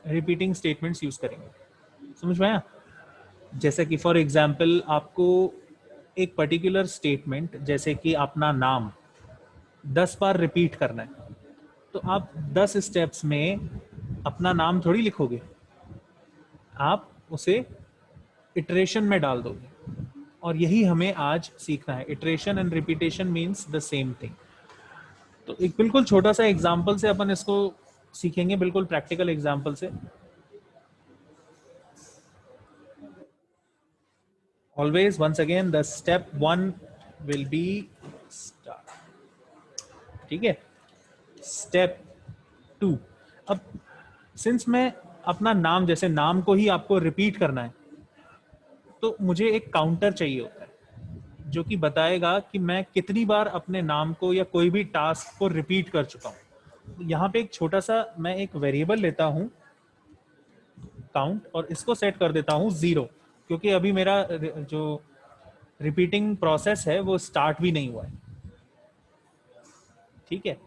Repeating statements use करेंगे। समझ में आया? जैसे कि फॉर एग्जाम्पल आपको एक पर्टिकुलर स्टेटमेंट जैसे कि अपना नाम 10 बार रिपीट करना है, तो आप 10 स्टेप्स में अपना नाम थोड़ी लिखोगे, आप उसे इटरेशन में डाल दोगे। और यही हमें आज सीखना है। Iteration and repetition means the same thing. तो एक बिल्कुल छोटा सा एग्जाम्पल से अपन इसको सीखेंगे, बिल्कुल प्रैक्टिकल एग्जाम्पल से। Always once again the step 1 will be start. ठीक है, स्टेप 2। अब सिंस मैं अपना नाम, जैसे नाम को ही आपको रिपीट करना है, तो मुझे एक काउंटर चाहिए होता है जो कि बताएगा कि मैं कितनी बार अपने नाम को या कोई भी टास्क को रिपीट कर चुका हूँ। यहाँ पे एक छोटा सा मैं एक वेरिएबल लेता हूँ काउंट, और इसको सेट कर देता हूँ 0, क्योंकि अभी मेरा जो रिपीटिंग प्रोसेस है वो स्टार्ट भी नहीं हुआ है। ठीक है,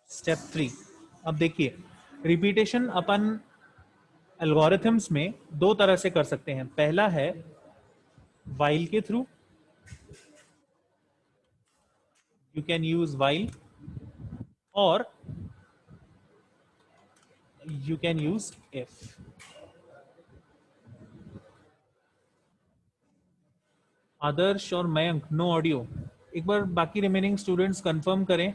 स्टेप 3। अब देखिए, रिपीटेशन अपन एल्गोरिथम्स में दो तरह से कर सकते हैं। पहला है वाइल के through, you can use while, और यू कैन यूज इफ। आदर्श और मयंक, नो ऑडियो। एक बार बाकी रिमेनिंग स्टूडेंट्स कंफर्म करें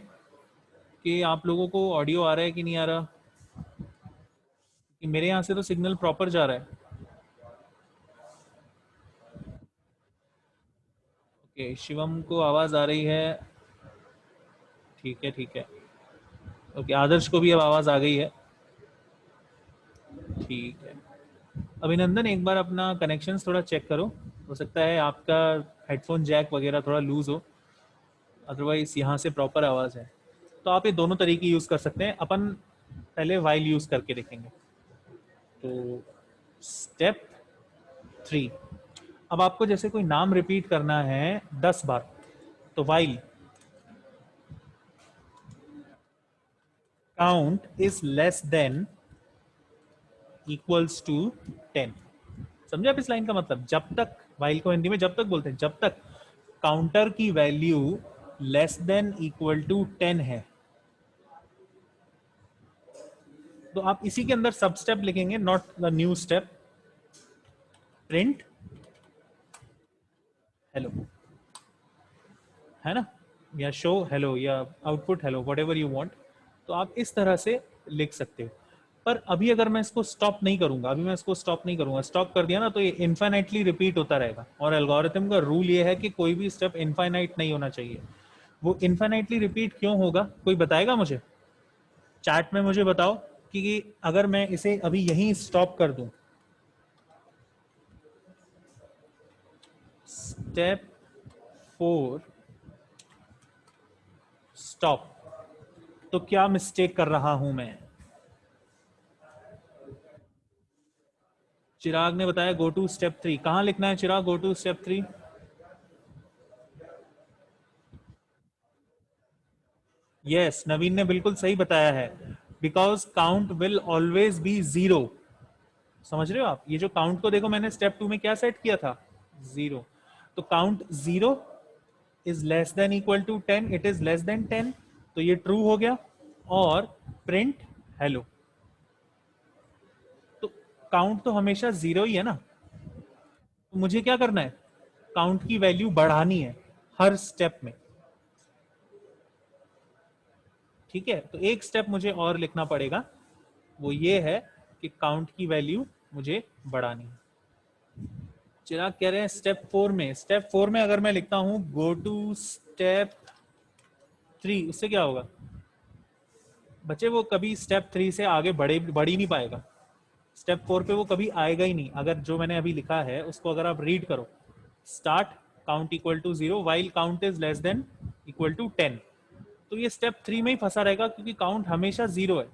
कि आप लोगों को ऑडियो आ रहा है कि नहीं आ रहा, कि मेरे यहाँ से तो सिग्नल प्रॉपर जा रहा है। ओके, शिवम को आवाज़ आ रही है। ठीक है, ठीक है। ओके, आदर्श को भी अब आवाज़ आ गई है। ठीक है। अभिनंदन, एक बार अपना कनेक्शंस थोड़ा चेक करो, हो सकता है आपका हेडफोन जैक वगैरह थोड़ा लूज हो, अदरवाइज यहाँ से प्रॉपर आवाज़ है। तो आप ये दोनों तरीके यूज़ कर सकते हैं। अपन पहले वाइल यूज़ करके देखेंगे। तो स्टेप 3, अब आपको जैसे कोई नाम रिपीट करना है 10 बार, तो while count is less than equals to 10। समझे आप इस लाइन का मतलब? जब तक, वाइल को हिंदी में जब तक बोलते हैं, जब तक काउंटर की value less than equal to 10 है, तो आप इसी के अंदर सब स्टेप लिखेंगे, not the new step. Print hello, है ना, या शो हेलो, या output hello, what ever you want. तो आप इस तरह से लिख सकते हो। पर अभी अगर मैं इसको स्टॉप नहीं करूंगा, अभी मैं इसको स्टॉप नहीं करूंगा, स्टॉप कर दिया ना तो ये इन्फाइनाइटली रिपीट होता रहेगा। और एल्गोरिथम का रूल ये है कि कोई भी स्टेप इन्फाइनाइट नहीं होना चाहिए। वो इन्फाइनाइटली रिपीट क्यों होगा, कोई बताएगा मुझे? चैट में मुझे बताओ कि अगर मैं इसे अभी यहीं स्टॉप कर दूं, स्टेप 4 स्टॉप, तो क्या मिस्टेक कर रहा हूं मैं? चिराग ने बताया गो टू स्टेप 3। कहां लिखना है चिराग, गो टू स्टेप 3? यस, नवीन ने बिल्कुल सही बताया है। Because count will always be 0। समझ रहे हो आप? ये जो काउंट को देखो, मैंने स्टेप 2 में क्या सेट किया था, 0। तो count 0 is less than equal to 10, it is less than 10, तो ये ट्रू हो गया। और प्रिंट हेलो, तो काउंट तो हमेशा 0 ही है ना, तो मुझे क्या करना है, काउंट की वैल्यू बढ़ानी है हर स्टेप में। ठीक है, तो एक स्टेप मुझे और लिखना पड़ेगा, वो ये है कि काउंट की वैल्यू मुझे बढ़ानी है। चिराग कह रहे हैं स्टेप 4 में, स्टेप 4 में अगर मैं लिखता हूं गो टू स्टेप 3, उससे क्या होगा बच्चे? वो कभी स्टेप 3 से आगे बढ़ ही नहीं पाएगा। स्टेप 4 पे वो कभी आएगा ही नहीं। अगर जो मैंने अभी लिखा है उसको अगर आप रीड करो, start count equal to 0 while count is less than equal to 10, तो ये स्टेप 3 में ही फंसा रहेगा, क्योंकि काउंट हमेशा 0 है।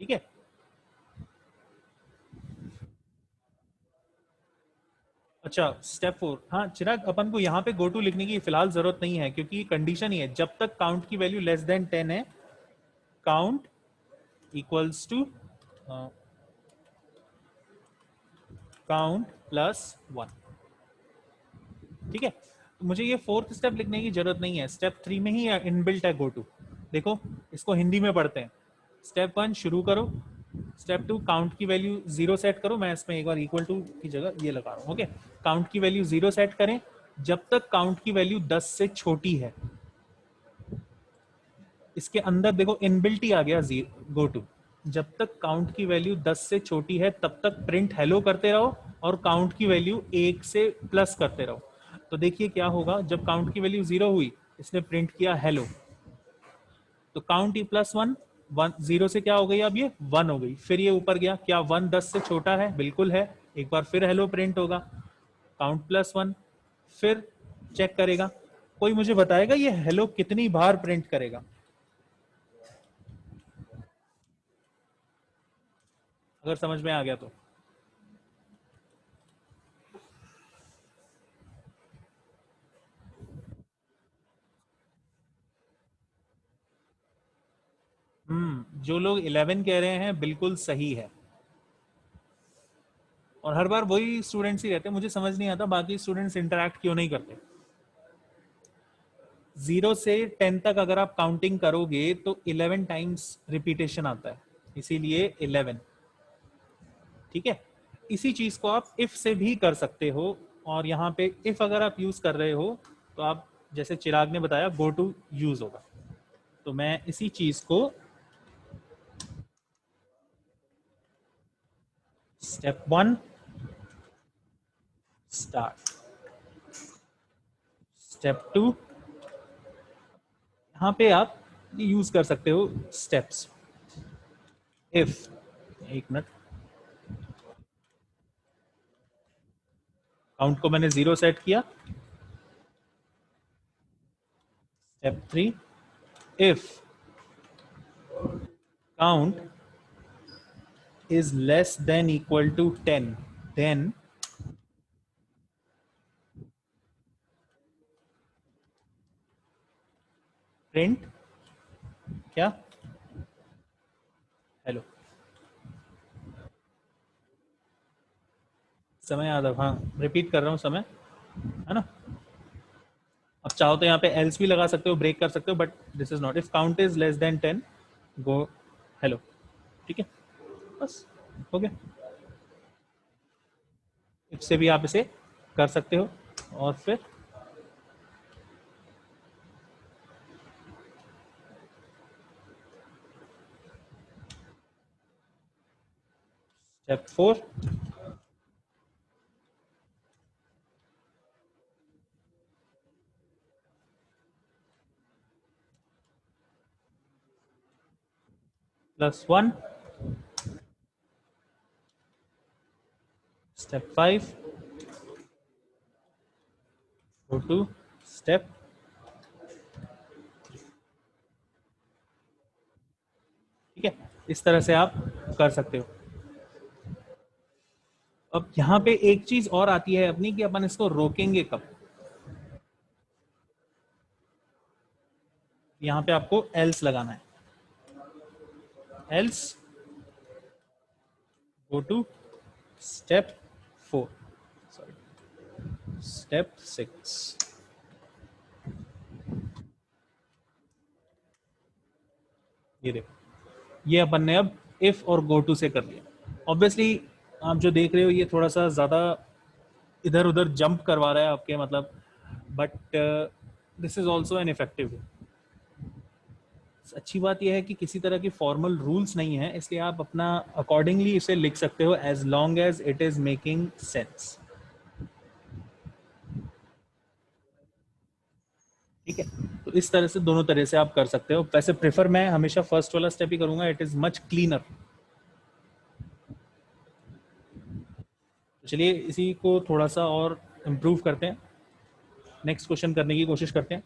ठीक है, अच्छा स्टेप 4, हाँ चिराग, अपन को यहाँ पे गो टू लिखने की फिलहाल जरूरत नहीं है, क्योंकि कंडीशन ही है जब तक काउंट की वैल्यू लेस देन 10 है, count equals to count plus 1। ठीक है, तो मुझे ये फोर्थ स्टेप लिखने की जरूरत नहीं है, स्टेप 3 में ही इनबिल्ट है गो टू। देखो इसको हिंदी में पढ़ते हैं। स्टेप 1 शुरू करो, स्टेप 2 काउंट की वैल्यू 0 सेट करो, मैं इसमें एक बार इक्वल टू की जगह ये लगा रहा हूँ। ओके, काउंट की वैल्यू 0 सेट करें जब तक काउंट की वैल्यू 10 से छोटी है। इसके अंदर देखो इनबिल्ट ही आ गया गो टू। जब तक काउंट की वैल्यू 10 से छोटी है तब तक प्रिंट हेलो करते रहो, और काउंट की वैल्यू 1 से प्लस करते रहो। तो देखिए क्या होगा, जब काउंट की वैल्यू 0 हुई इसने प्रिंट किया हेलो, तो काउंट ई प्लस 1, 0 से क्या हो गई, अब ये 1 हो गई, फिर ये ऊपर गया, क्या 1 10 से छोटा है, बिल्कुल है, एक बार फिर हेलो प्रिंट होगा, काउंट प्लस 1, फिर चेक करेगा। कोई मुझे बताएगा ये हेलो कितनी बार प्रिंट करेगा, अगर समझ में आ गया तो। जो लोग 11 कह रहे हैं बिल्कुल सही है, और हर बार वही स्टूडेंट्स ही रहते हैं, मुझे समझ नहीं आता बाकी स्टूडेंट्स इंटरैक्ट क्यों नहीं करते। 0 से 10 तक अगर आप काउंटिंग करोगे तो 11 टाइम्स रिपीटेशन आता है, इसीलिए 11। ठीक है, इसी चीज को आप इफ से भी कर सकते हो, और यहाँ पे इफ अगर आप यूज कर रहे हो तो आप जैसे चिराग ने बताया गो टू यूज होगा। तो मैं इसी चीज को स्टेप 1 स्टार्ट, स्टेप 2, यहाँ पे आप यूज कर सकते हो स्टेप्स। इफ, एक मिनट, काउंट को मैंने 0 सेट किया। Step 3, if count is less than equal to 10, then print क्या, हेलो। समय यादव, हाँ रिपीट कर रहा हूँ समय, है ना। अब चाहो तो यहाँ पे एल्स भी लगा सकते हो, ब्रेक कर सकते हो, but this is not, if count is less than 10 go hello. ठीक है, बस हो गया। इफ से भी आप इसे कर सकते हो, और फिर step 4, +1, step 5, go to step. ठीक है, इस तरह से आप कर सकते हो। अब यहाँ पे एक चीज और आती है अपनी, कि अपन इसको रोकेंगे कब। यहाँ पे आपको एल्स लगाना है, else go to step 4, sorry step 6। ये देखो, ये अपन ने अब इफ और गो टू से कर लिया। ऑब्वियसली आप जो देख रहे हो ये थोड़ा सा ज़्यादा इधर उधर जंप करवा रहा है आपके, मतलब, but this is also an effective. अच्छी बात यह है कि किसी तरह की फॉर्मल रूल्स नहीं है, इसलिए आप अपना अकॉर्डिंगली इसे लिख सकते हो, as long as it is making sense. ठीक है, तो इस तरह से दोनों तरह से आप कर सकते हो। वैसे प्रेफर मैं हमेशा फर्स्ट वाला स्टेप ही करूंगा, इट इज मच क्लीनर। तो चलिए इसी को थोड़ा सा और इम्प्रूव करते हैं, नेक्स्ट क्वेश्चन करने की कोशिश करते हैं।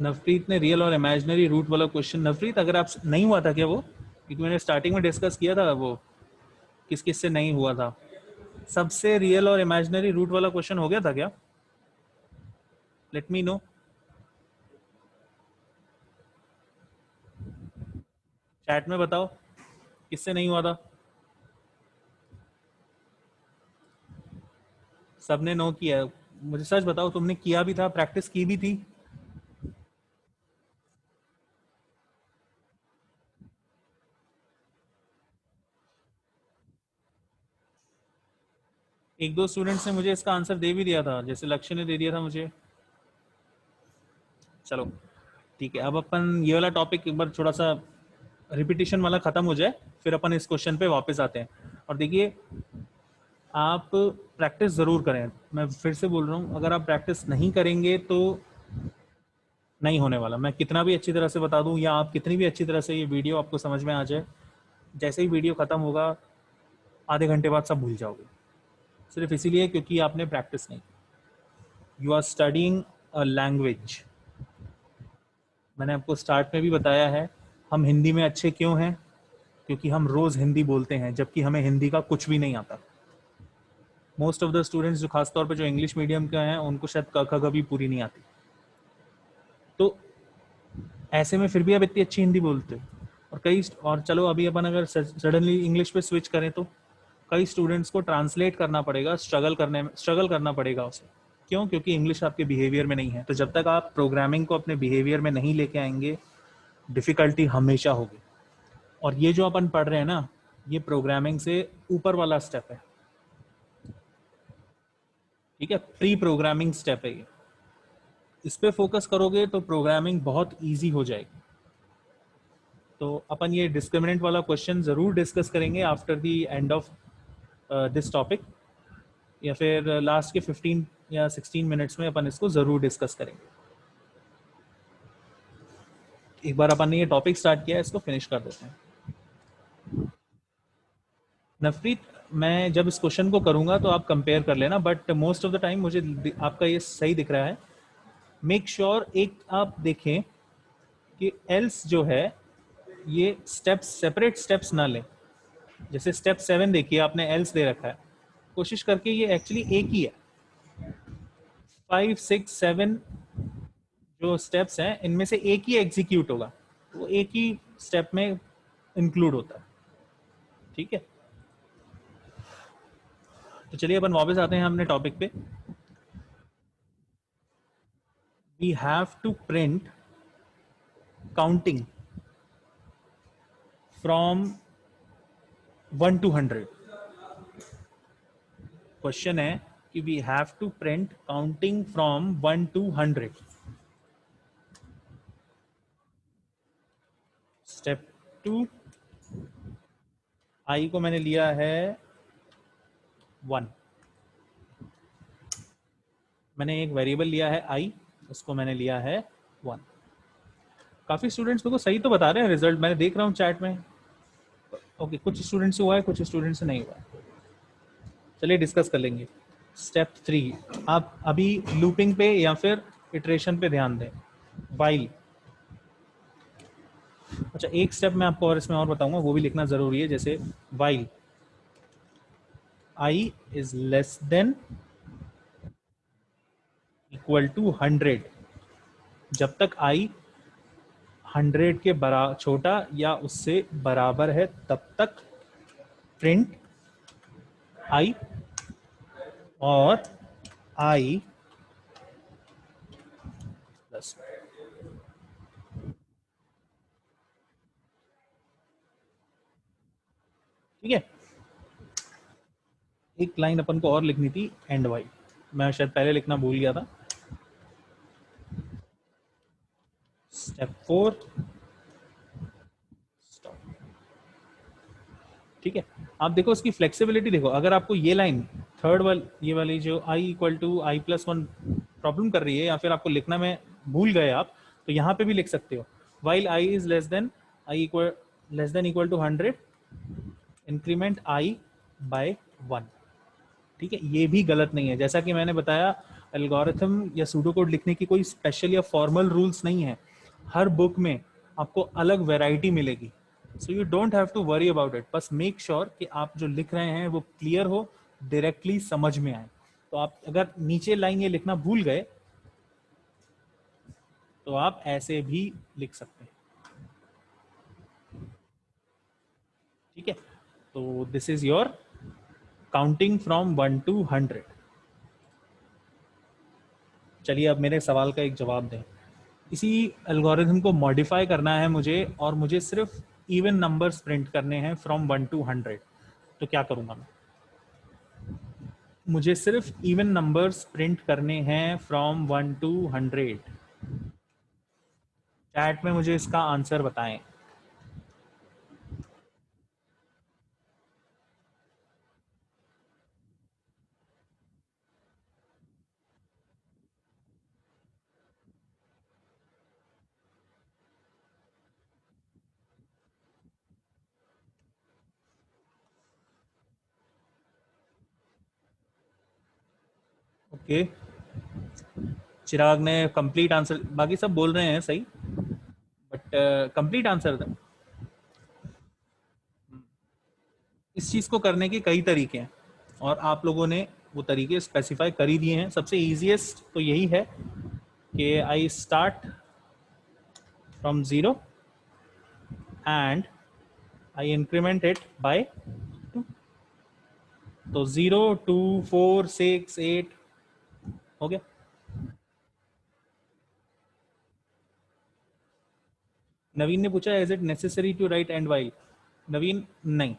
नवप्रीत ने रियल और इमेजिनरी रूट वाला क्वेश्चन, नवप्रीत अगर आप नहीं हुआ था क्या वो, क्योंकि मैंने स्टार्टिंग में डिस्कस किया था वो किस किस से नहीं हुआ था, सबसे रियल और इमेजिनरी रूट वाला क्वेश्चन हो गया था क्या? Let me know. चैट में बताओ किससे नहीं हुआ था। सबने नो किया है। मुझे सच बताओ, तुमने किया भी था, प्रैक्टिस की भी थी? एक दो स्टूडेंट्स ने मुझे इसका आंसर दे भी दिया था, जैसे लक्ष्य ने दे दिया था मुझे। चलो ठीक है, अब अपन ये वाला टॉपिक एक बार थोड़ा सा रिपीटिशन वाला खत्म हो जाए, फिर अपन इस क्वेश्चन पे वापस आते हैं। और देखिए, आप प्रैक्टिस ज़रूर करें। मैं फिर से बोल रहा हूँ, अगर आप प्रैक्टिस नहीं करेंगे तो नहीं होने वाला। मैं कितना भी अच्छी तरह से बता दूं, या आप कितनी भी अच्छी तरह से ये वीडियो आपको समझ में आ जाए, जैसे ही वीडियो ख़त्म होगा आधे घंटे बाद सब भूल जाओगे, सिर्फ इसीलिए क्योंकि आपने प्रैक्टिस नहीं की। You are studying a language. मैंने आपको स्टार्ट में भी बताया है, हम हिंदी में अच्छे क्यों हैं? क्योंकि हम रोज़ हिंदी बोलते हैं, जबकि हमें हिंदी का कुछ भी नहीं आता। मोस्ट ऑफ द स्टूडेंट्स जो खासतौर पे जो इंग्लिश मीडियम के हैं, उनको शायद क ख ग भी पूरी नहीं आती। तो ऐसे में फिर भी आप इतनी अच्छी हिंदी बोलते हो। और चलो अभी अपन अगर सडनली इंग्लिश पे स्विच करें तो कई स्टूडेंट्स को ट्रांसलेट करना पड़ेगा, स्ट्रगल करना पड़ेगा उसे। क्यों? क्योंकि इंग्लिश आपके बिहेवियर में नहीं है। तो जब तक आप प्रोग्रामिंग को अपने बिहेवियर में नहीं लेके आएंगे, डिफ़िकल्टी हमेशा होगी। और ये जो अपन पढ़ रहे हैं ना, ये प्रोग्रामिंग से ऊपर वाला स्टेप है। ठीक है, प्री प्रोग्रामिंग स्टेप है ये। इस पे फोकस करोगे तो प्रोग्रामिंग बहुत ईजी हो जाएगी। तो अपन ये डिस्क्रिमिनेंट वाला क्वेश्चन ज़रूर डिस्कस करेंगे after the end of this topic, या फिर लास्ट के 15 या 16 मिनट्स में अपन इसको ज़रूर डिस्कस करेंगे। एक बार अपन ने ये टॉपिक स्टार्ट किया है, इसको फिनिश कर देते हैं। नफरीत, मैं जब इस क्वेश्चन को करूंगा तो आप कंपेयर कर लेना, but most of the time मुझे आपका ये सही दिख रहा है। मेक श्योर एक आप देखें कि एल्स जो है ये स्टेप्स, सेपरेट स्टेप्स ना लें। जैसे स्टेप 7 देखिए, आपने एल्स दे रखा है, कोशिश करके ये एक्चुअली एक ही है। 5, 6, 7 जो स्टेप्स हैं, इनमें से एक ही एग्जीक्यूट होगा, वो एक ही स्टेप में इंक्लूड होता है। ठीक है, तो चलिए अपन वापस आते हैं अपने टॉपिक पे। We have to print counting from 1 to 100। Question है कि we have to print counting from 1 to 100। Step 2, I को मैंने लिया है 1। मैंने एक वेरिएबल लिया है आई, उसको मैंने लिया है 1। काफ़ी स्टूडेंट्स मेरे को सही तो बता रहे हैं रिजल्ट, मैंने देख रहा हूँ चैट में। ओके, कुछ स्टूडेंट्स से हुआ है, कुछ स्टूडेंट्स से नहीं हुआ है। चलिए डिस्कस कर लेंगे। स्टेप 3, आप अभी लूपिंग पे या फिर इटरेशन पे ध्यान दें। वाइल, अच्छा एक स्टेप मैं आपको और इसमें और बताऊंगा, वो भी लिखना ज़रूरी है। जैसे while I is less than equal to 100, जब तक आई 100 के बराबर, छोटा या उससे बराबर है, तब तक प्रिंट आई, और आई प्लस। ठीक है, एक लाइन अपन को और लिखनी थी, एंड वाई, मैं शायद पहले लिखना भूल गया था। Step 4, stop. ठीक है, आप देखो इसकी फ्लेक्सिबिलिटी देखो। अगर आपको ये लाइन थर्ड वाली, ये वाली जो I equal to I plus 1 problem कर रही है, या फिर आपको लिखना में भूल गए आप, तो यहाँ पे भी लिख सकते हो, while I is less than I equal less than equal to 100, increment I by 1। ठीक है, ये भी गलत नहीं है। जैसा कि मैंने बताया, एल्गोरिथम या सूडो कोड लिखने की कोई स्पेशल या फॉर्मल रूल्स नहीं है। हर बुक में आपको अलग वैरायटी मिलेगी, so you don't have to worry about it. बस मेक श्योर कि आप जो लिख रहे हैं वो क्लियर हो, डायरेक्टली समझ में आए। तो आप अगर नीचे लाइन ये लिखना भूल गए तो आप ऐसे भी लिख सकते हैं। ठीक है, तो this is your counting from 1 to 100। चलिए अब मेरे सवाल का एक जवाब दें। इसी एल्गोरिथम को मॉडिफाई करना है मुझे, और मुझे सिर्फ इवन नंबर्स प्रिंट करने हैं फ्रॉम 1 to 100। तो क्या करूंगा मैं? मुझे सिर्फ इवन नंबर्स प्रिंट करने हैं फ्रॉम 1 to 100। चैट में मुझे इसका आंसर बताएं। ओके, चिराग ने कंप्लीट आंसर, बाकी सब बोल रहे हैं सही, बट कंप्लीट आंसर था। इस चीज़ को करने के कई तरीके हैं, और आप लोगों ने वो तरीके स्पेसिफाई कर ही दिए हैं। सबसे ईजीएस्ट तो यही है कि I start from zero and I increment it by 2। तो 0 2 4 6 8 हो गया। नवीन ने पूछा is it necessary to write end while? Naveen, नहीं।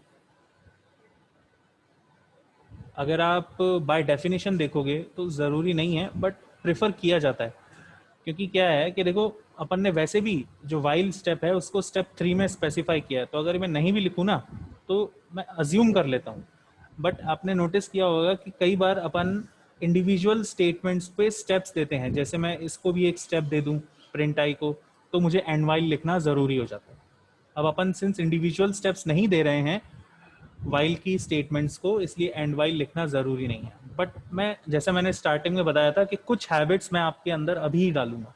अगर आप बाय डेफिनेशन देखोगे तो ज़रूरी नहीं है, बट प्रेफर किया जाता है। क्योंकि क्या है कि देखो, अपन ने वैसे भी जो वाइल स्टेप है उसको स्टेप 3 में स्पेसिफाई किया है, तो अगर मैं नहीं भी लिखूँ ना तो मैं अज्यूम कर लेता हूँ। बट आपने नोटिस किया होगा कि कई बार अपन इंडिविजुअल स्टेटमेंट्स पे स्टेप्स देते हैं। जैसे मैं इसको भी एक स्टेप दे दूँ, प्रिंट आई को, तो मुझे एंड वाइल लिखना ज़रूरी हो जाता है। अब अपन सिंस इंडिविजुअल स्टेप्स नहीं दे रहे हैं वाइल की स्टेटमेंट्स को, इसलिए एंड वाइल लिखना ज़रूरी नहीं है। बट मैं, जैसा मैंने स्टार्टिंग में बताया था, कि कुछ हैबिट्स मैं आपके अंदर अभी ही डालूंगा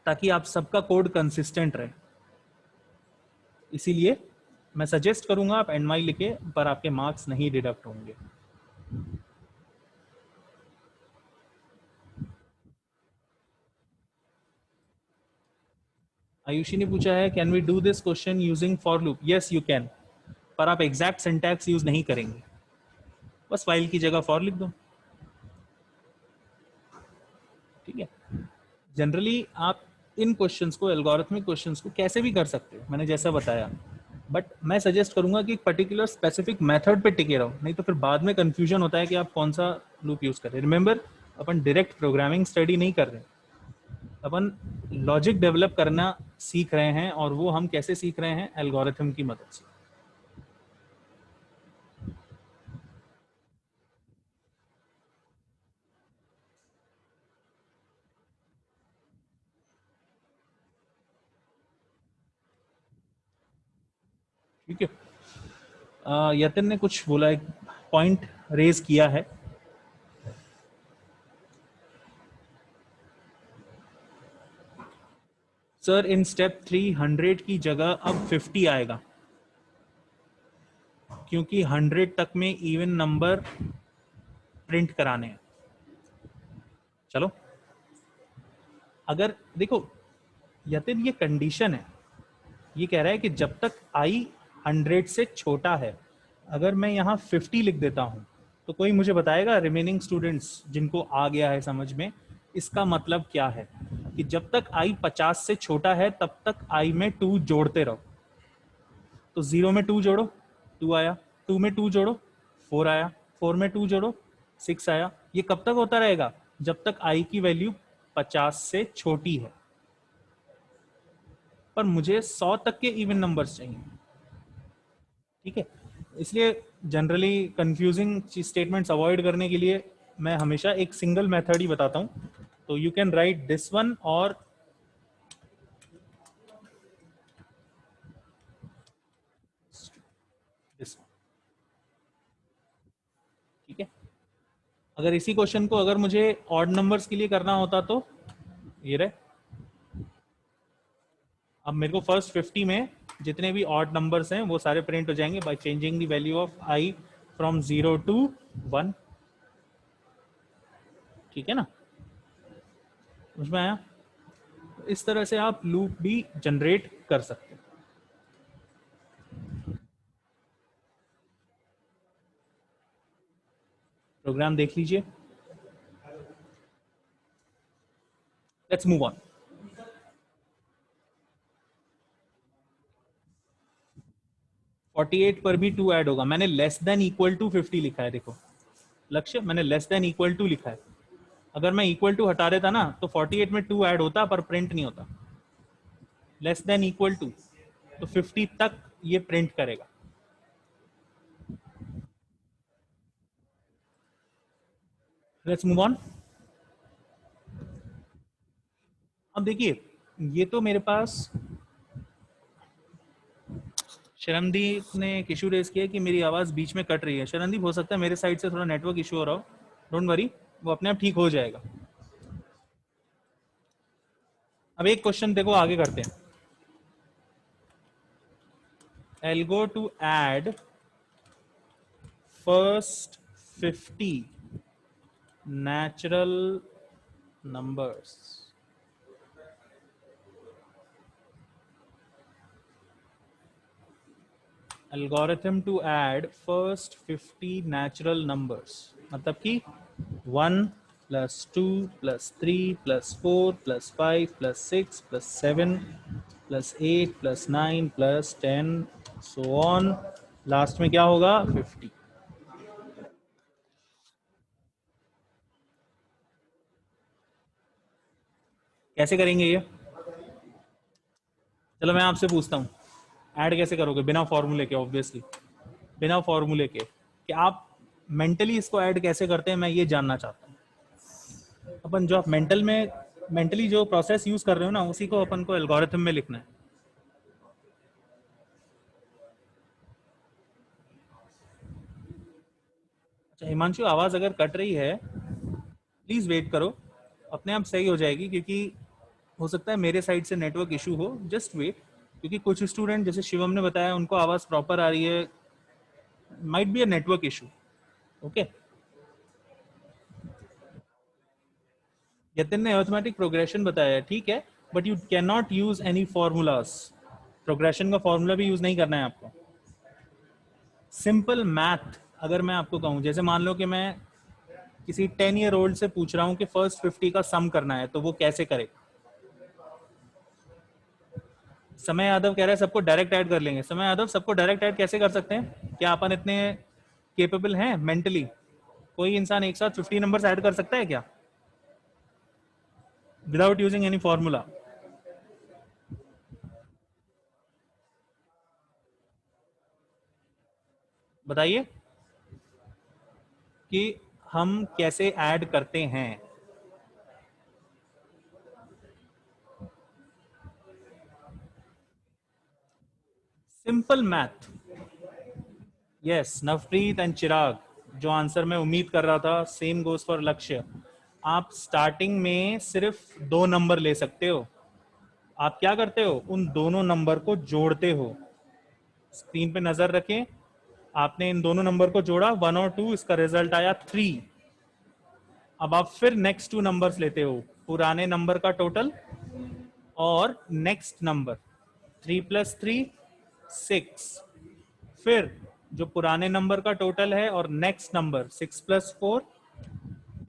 ताकि आप सबका कोड कंसिस्टेंट रहे। इसीलिए मैं सजेस्ट करूंगा आप एंड वाइल लिखे, पर आपके मार्क्स नहीं डिडक्ट होंगे। आयुषी ने पूछा है can we do this question using for loop? Yes you can, पर आप एग्जैक्ट सिंटैक्स यूज नहीं करेंगे। बस वाइल की जगह फॉर लिख दो। ठीक है, जनरली आप इन क्वेश्चंस को, एल्गोरिथमिक क्वेश्चंस को कैसे भी कर सकते हो, मैंने जैसा बताया। बट मैं सजेस्ट करूंगा कि एक पर्टिकुलर स्पेसिफिक मेथड पे टिके रहो, नहीं तो फिर बाद में कंफ्यूजन होता है कि आप कौन सा लूप यूज कर रहे हैं। रिमेंबर, अपन डायरेक्ट प्रोग्रामिंग स्टडी नहीं कर रहे, अपन लॉजिक डेवलप करना सीख रहे हैं, और वो हम कैसे सीख रहे हैं? एल्गोरिथम की मदद से। ठीक है, यतिन ने कुछ बोला, एक पॉइंट रेज किया है। सर इन स्टेप 300 की जगह अब 50 आएगा, क्योंकि 100 तक में इवन नंबर प्रिंट कराने हैं। चलो, अगर देखो यतिन, ये कंडीशन है, ये कह रहा है कि जब तक आई 100 से छोटा है। अगर मैं यहाँ 50 लिख देता हूँ तो कोई मुझे बताएगा, रिमेनिंग स्टूडेंट्स जिनको आ गया है समझ में, इसका मतलब क्या है? कि जब तक आई 50 से छोटा है तब तक आई में 2 जोड़ते रहो। तो 0 में 2 जोड़ो, 2 आया। 2 में 2 जोड़ो, 4 आया। 4 में 2 जोड़ो, 6 आया। ये कब तक होता रहेगा? जब तक आई की वैल्यू 50 से छोटी है। पर मुझे 100 तक के इवन नंबर्स चाहिए। ठीक है, इसलिए जनरली कंफ्यूजिंग स्टेटमेंट्स अवॉइड करने के लिए मैं हमेशा एक सिंगल मेथड ही बताता हूँ। तो you can write this one और दिस वन। ठीक है, अगर इसी क्वेश्चन को अगर मुझे ऑड नंबर्स के लिए करना होता तो ये रहे, अब मेरे को फर्स्ट 50 में जितने भी ऑड नंबर्स हैं वो सारे प्रिंट हो जाएंगे by changing the value of I from 0 to 1। ठीक है ना, समझ में आया? इस तरह से आप लूप भी जनरेट कर सकते हैं। प्रोग्राम देख लीजिए, लेट्स मूव ऑन। 48 पर भी 2 ऐड होगा, मैंने लेस देन इक्वल टू 50 लिखा है, देखो लक्ष्य, मैंने लेस देन इक्वल टू लिखा है। अगर मैं इक्वल टू हटा देता ना तो 48 में 2 ऐड होता पर प्रिंट नहीं होता। लेस देन इक्वल टू तो 50 तक ये प्रिंट करेगा। Let's move on. अब देखिए, ये तो मेरे पास शरणदीप ने एक इशू रेज किया कि मेरी आवाज़ बीच में कट रही है। शरणदीप, हो सकता है मेरे साइड से थोड़ा नेटवर्क इशू हो रहा हो, डोंट वरी, वो अपने आप ठीक हो जाएगा। अब एक क्वेश्चन देखो, आगे करते हैं। I'll go to add first 50 natural numbers. Algorithm to add first 50 natural numbers, मतलब कि 1 plus 2 plus 3 plus 4 plus 5 plus 6 plus 7 plus 8 plus 9 plus 10 so on, last में क्या होगा? 50। कैसे करेंगे ये? चलो मैं आपसे पूछता हूँ, ऐड कैसे करोगे बिना फॉर्मूले के? ऑब्वियसली बिना फॉर्मूले के, कि आप मेंटली इसको ऐड कैसे करते हैं, मैं ये जानना चाहता हूँ। अपन जो आप मेंटली जो प्रोसेस यूज कर रहे हो ना, उसी को अपन को एल्गोरिथम में लिखना है। अच्छा हिमांशु, आवाज अगर कट रही है प्लीज वेट करो, अपने आप सही हो जाएगी, क्योंकि हो सकता है मेरे साइड से नेटवर्क इशू हो, जस्ट वेट। क्योंकि कुछ स्टूडेंट जैसे शिवम ने बताया उनको आवाज प्रॉपर आ रही है, might be a network issue. Okay, Yatin ने अर्थमेटिक प्रोग्रेशन बताया, ठीक है, but you can not use any formulas. Progression का फॉर्मूला भी यूज नहीं करना है आपको। सिंपल मैथ अगर मैं आपको कहूं, जैसे मान लो कि मैं किसी 10 ईयर ओल्ड से पूछ रहा हूं कि फर्स्ट 50 का सम करना है, तो वो कैसे करे? समय यादव कह रहे हैं सबको डायरेक्ट ऐड कर लेंगे। समय यादव, सबको डायरेक्ट ऐड कैसे कर सकते हैं? क्या अपन इतने केपेबल हैं मेंटली? कोई इंसान एक साथ 50 नंबर्स ऐड कर सकता है क्या विदाउट यूजिंग एनी फॉर्मूला? बताइए कि हम कैसे ऐड करते हैं। Simple math. Yes, Navpreet and Chirag, जो आंसर मैं उम्मीद कर रहा था, सेम गोज फॉर लक्ष्य। आप स्टार्टिंग में सिर्फ 2 नंबर ले सकते हो। आप क्या करते हो? उन दोनों नंबर को जोड़ते हो। स्क्रीन पे नजर रखें, आपने इन दोनों नंबर को जोड़ा 1 और 2, इसका रिजल्ट आया 3। अब आप फिर नेक्स्ट 2 नंबर्स लेते हो, पुराने नंबर का टोटल और नेक्स्ट नंबर, 3 + 3 6, फिर जो पुराने नंबर का टोटल है और नेक्स्ट नंबर 6 + 4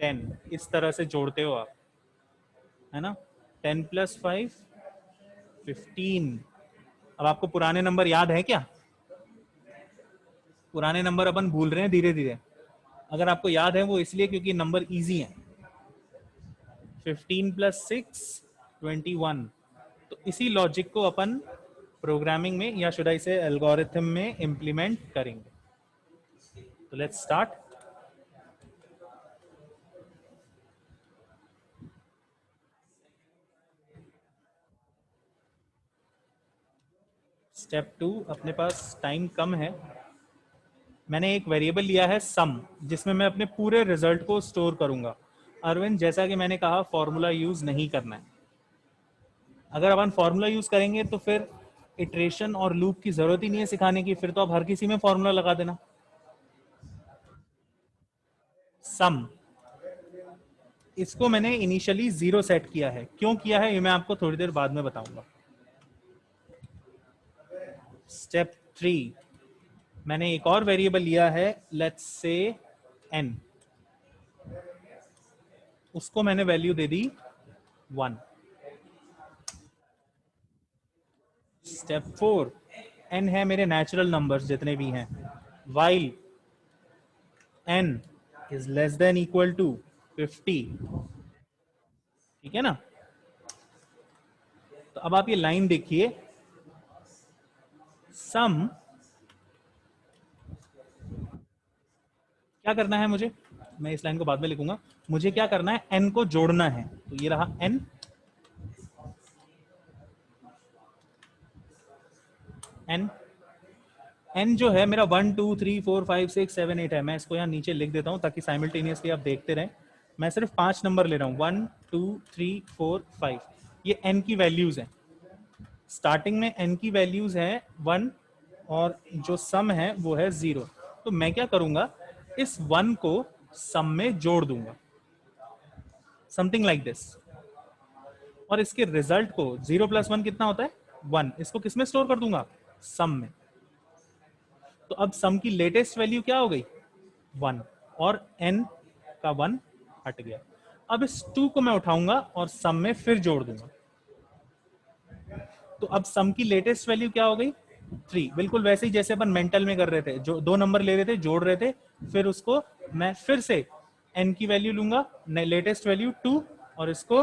10, इस तरह से जोड़ते हो आप, है ना? 10 + 5 15। अब आपको पुराने नंबर याद है क्या? पुराने नंबर अपन भूल रहे हैं धीरे धीरे। अगर आपको याद है वो इसलिए क्योंकि नंबर इजी है। 15 + 6 21। तो इसी लॉजिक को अपन प्रोग्रामिंग में, या शुड आई से एल्गोरिथम में इम्प्लीमेंट करेंगे। तो लेट्स स्टार्ट। स्टेप 2, अपने पास टाइम कम है, मैंने एक वेरिएबल लिया है सम, जिसमें मैं अपने पूरे रिजल्ट को स्टोर करूंगा। अरविंद, जैसा कि मैंने कहा, फॉर्मूला यूज नहीं करना है। अगर अपन फॉर्मूला यूज करेंगे तो फिर इटरेशन और लूप की जरूरत ही नहीं है सिखाने की, फिर तो आप हर किसी में फॉर्मूला लगा देना। सम, इसको मैंने इनिशियली 0 सेट किया है। क्यों किया है ये मैं आपको थोड़ी देर बाद में बताऊंगा। स्टेप 3, मैंने एक और वेरिएबल लिया है, लेट्स से n, उसको मैंने वैल्यू दे दी 1। स्टेप 4, n है मेरे नेचुरल नंबर्स जितने भी हैं, while n is less than equal to 50। ठीक है ना? तो अब आप ये लाइन देखिए, सम क्या करना है मुझे, मैं इस लाइन को बाद में लिखूंगा। मुझे क्या करना है, n को जोड़ना है। तो ये रहा n, n n जो है मेरा 1 2 3 4 5 6 7 8 है। मैं इसको यहाँ नीचे लिख देता हूँ ताकि साइमल्टेनियसली आप देखते रहें। मैं सिर्फ 5 नंबर ले रहा हूँ, 1 2 3 4 5। ये n की वैल्यूज हैं। स्टार्टिंग में n की वैल्यूज है 1 और जो सम है वो है 0। तो मैं क्या करूंगा, इस 1 को सम में जोड़ दूंगा, समथिंग लाइक दिस। और इसके रिजल्ट को 0 प्लस 1 कितना होता है, 1, इसको किस में स्टोर कर दूंगा, सम में। तो अब सम की लेटेस्ट वैल्यू क्या हो गई, 1, और n का 1 हट गया। अब इस 2 को मैं उठाऊंगा और सम में फिर जोड़ दूंगा। तो अब सम की लेटेस्ट वैल्यू क्या हो गई, 3। बिल्कुल वैसे ही जैसे अपन मेंटल में कर रहे थे, जो 2 नंबर ले रहे थे, जोड़ रहे थे, फिर उसको मैं फिर से n की वैल्यू लूंगा, लेटेस्ट वैल्यू 2, और इसको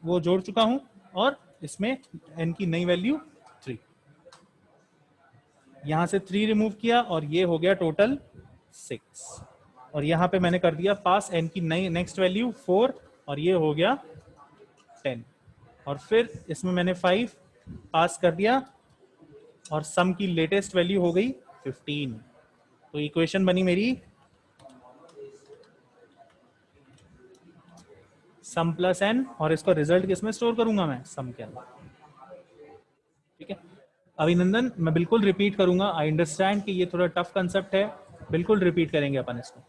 वो जोड़ चुका हूं, और इसमें n की नई वैल्यू 3। यहां से 3 रिमूव किया और ये हो गया टोटल 6। और यहां पे मैंने कर दिया पास n की नई नेक्स्ट वैल्यू 4, और ये हो गया 10। और फिर इसमें मैंने 5 पास कर दिया, और सम की लेटेस्ट वैल्यू हो गई 15। तो इक्वेशन बनी मेरी सम प्लस n, और इसको रिजल्ट किसमें स्टोर करूंगा, मैं सम के अंदर। ठीक है अभिनंदन, मैं बिल्कुल रिपीट करूंगा। आई अंडरस्टैंड कि ये थोड़ा टफ कंसेप्ट है, बिल्कुल रिपीट करेंगे अपन इसको।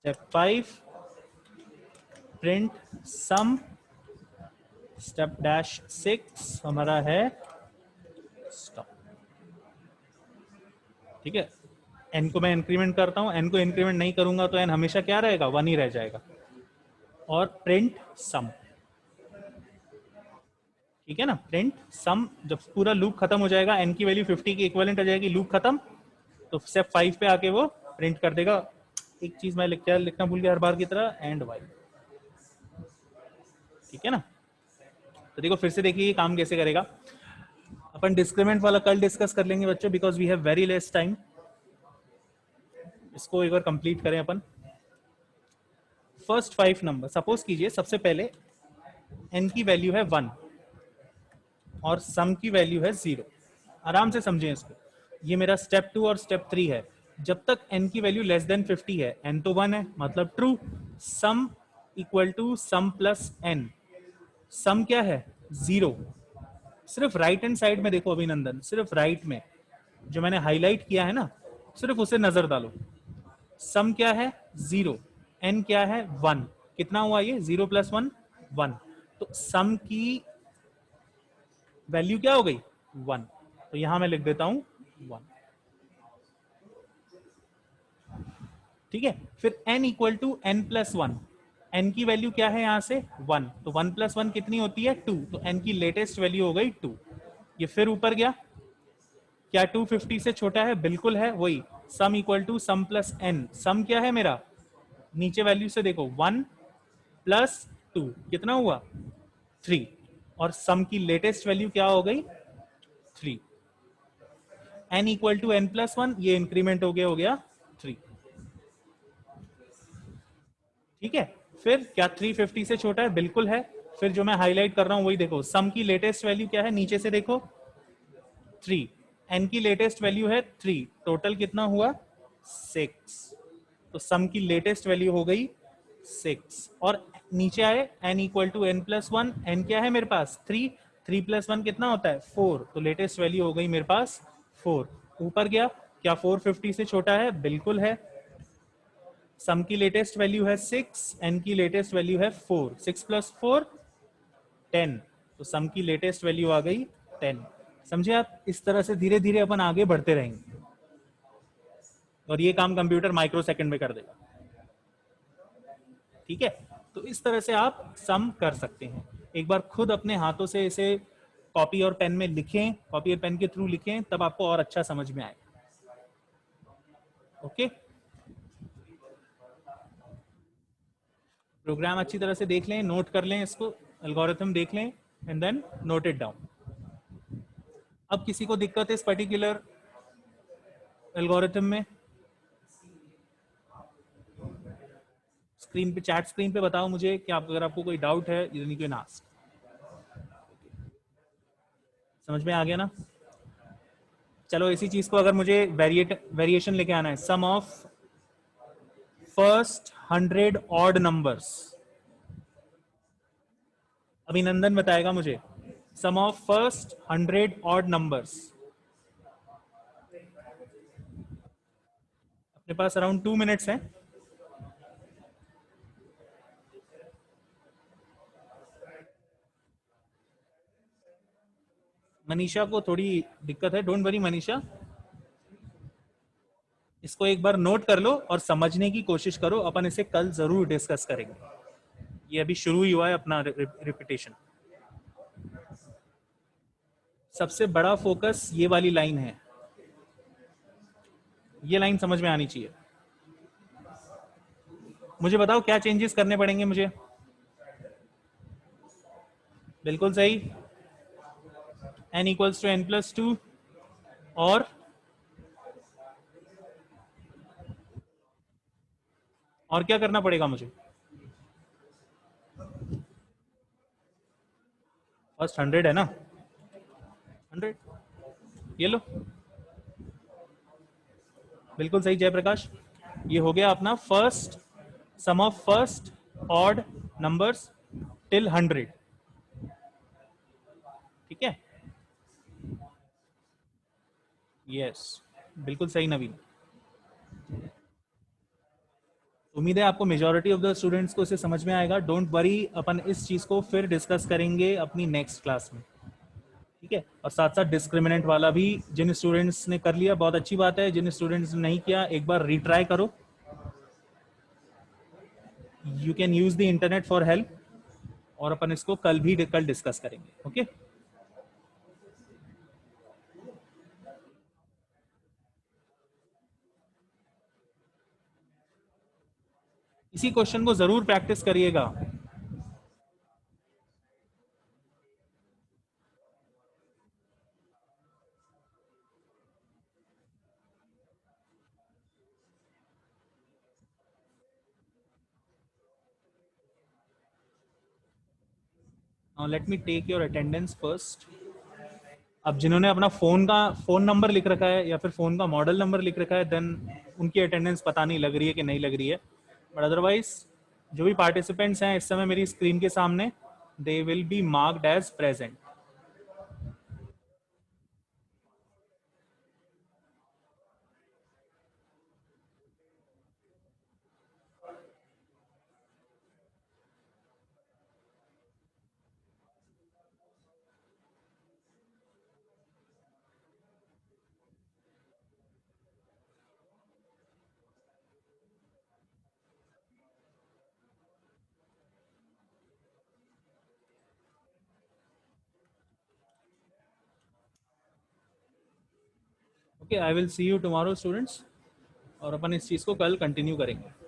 स्टेप 5, प्रिंट सम। स्टेप डैश 6 हमारा है स्टॉप। ठीक है, n को मैं इंक्रीमेंट करता हूं, n को इंक्रीमेंट नहीं करूंगा तो n हमेशा क्या रहेगा, 1 ही रह जाएगा। और प्रिंट सम। ठीक है ना, प्रिंट सम। जब पूरा लूप खत्म हो जाएगा, n की वैल्यू 50 की इक्विवेलेंट आ जाएगी, लूप खत्म, तो स्टेप 5 पे आके वो प्रिंट कर देगा। एक चीज मैं लिखना भूल गया हर बार की तरह, एंड वाई। ठीक है ना? तो देखो फिर से देखिए ये काम कैसे करेगा। अपन डिस्क्रीमेंट वाला कल डिस्कस कर लेंगे बच्चों, because we have very less time. इसको एक बार कंप्लीट करें अपन। फर्स्ट 5 नंबर, सपोज कीजिए सबसे पहले n की वैल्यू है 1 और सम की वैल्यू है 0। आराम से समझें इसको। ये मेरा स्टेप 2 और स्टेप 3 है। जब तक n की वैल्यू लेस देन 50 है, n तो 1 है, मतलब true. Sum equal to sum plus n। Sum क्या है, 0। सिर्फ राइट हैंड साइड में देखो अभिनंदन, सिर्फ राइट में जो मैंने हाईलाइट किया है ना, सिर्फ उसे नजर डालो। सम क्या है, 0। n क्या है, 1। कितना हुआ ये, 0 प्लस 1, 1। तो सम की वैल्यू क्या हो गई, 1। तो यहां मैं लिख देता हूं 1। ठीक है, फिर n equal to n plus 1। n की वैल्यू क्या है यहां से, 1। तो 1 प्लस 1 कितनी होती है, 2। तो n की लेटेस्ट वैल्यू हो गई 2। ये फिर ऊपर गया, क्या 250 से छोटा है, बिल्कुल है, वही। Sum equal to sum plus n। Sum क्या है मेरा, नीचे वैल्यू से देखो, 1 प्लस 2 कितना हुआ, 3। और सम की लेटेस्ट वैल्यू क्या हो गई, 3। n equal to n plus 1, ये इंक्रीमेंट हो गया 3। ठीक है, फिर क्या 350 से छोटा है? बिल्कुल है। फिर जो मैं हाईलाइट कर रहा हूं वही देखो, सम की लेटेस्ट वैल्यू क्या है, नीचे से देखो 3, एन की लेटेस्ट वैल्यू है 3, टोटल कितना हुआ 6, तो सम की लेटेस्ट वैल्यू हो गई 6। और नीचे आए n equal to n plus one, n क्या है मेरे पास 3, 3 प्लस वन कितना होता है 4, तो लेटेस्ट वैल्यू हो गई मेरे पास 4। ऊपर गया, क्या 450 से छोटा है? बिल्कुल है। सम की लेटेस्ट वैल्यू है 6, एन की लेटेस्ट वैल्यू है 4, 6 प्लस 4 10, तो सम की लेटेस्ट वैल्यू आ गई 10। समझे आप? इस तरह से धीरे धीरे अपन आगे बढ़ते रहेंगे और ये काम कंप्यूटर माइक्रो सेकंड में कर देगा। ठीक है, तो इस तरह से आप सम कर सकते हैं। एक बार खुद अपने हाथों से इसे कॉपी और पेन में लिखें, कॉपी और पेन के थ्रू लिखें, तब आपको और अच्छा समझ में आएगा। ओके, प्रोग्राम अच्छी तरह से देख लें, नोट कर लें इसको, एल्गोरिथम देख लें and then note it down. अब किसी को दिक्कत है इस पर्टिकुलर एल्गोरिथम में? स्क्रीन पे, चैट स्क्रीन पे बताओ मुझे कि आप, अगर आपको कोई डाउट है यू कैन आस्क। समझ में आ गया ना? चलो इसी चीज को अगर मुझे वेरिएशन लेके आना है, सम ऑफ फर्स्ट 100 ऑड नंबर्स, अभिनंदन बताएगा मुझे सम ऑफ फर्स्ट 100 ऑड नंबर्स। अपने पास अराउंड 2 मिनट्स हैं। मनीषा को थोड़ी दिक्कत है, डोंट वरी मनीषा, इसको एक बार नोट कर लो और समझने की कोशिश करो, अपन इसे कल जरूर डिस्कस करेंगे। ये अभी शुरू ही हुआ है अपना रिपीटेशन। सबसे बड़ा फोकस ये वाली लाइन है, ये लाइन समझ में आनी चाहिए। मुझे बताओ क्या चेंजेस करने पड़ेंगे मुझे? बिल्कुल सही, n equals to n plus two, और क्या करना पड़ेगा मुझे? फर्स्ट 100 है ना, 100, ये लो, बिल्कुल सही जयप्रकाश। ये हो गया अपना first, sum of first odd numbers till 100। ठीक है, यस, बिल्कुल सही नवीन। उम्मीद है आपको मेजॉरिटी ऑफ द स्टूडेंट्स को इसे समझ में आएगा। डोंट वरी, अपन इस चीज को फिर डिस्कस करेंगे अपनी नेक्स्ट क्लास में। ठीक है, और साथ साथ डिस्क्रिमिनेंट वाला भी जिन स्टूडेंट्स ने कर लिया बहुत अच्छी बात है, जिन स्टूडेंट्स ने नहीं किया एक बार रीट्राई करो। You can use the internet for help, और अपन इसको कल डिस्कस करेंगे। ओके, इसी क्वेश्चन को जरूर प्रैक्टिस करिएगा। Let me take your attendance first. अब जिन्होंने अपना फोन नंबर लिख रखा है या फिर फोन का मॉडल नंबर लिख रखा है, देन उनकी अटेंडेंस पता नहीं लग रही है कि नहीं लग रही है, बट अदरवाइज जो भी पार्टिसिपेंट्स हैं इस समय मेरी स्क्रीन के सामने, they will be marked as present. Okay, I will see you tomorrow students, और अपन इस चीज़ को कल कंटिन्यू करेंगे।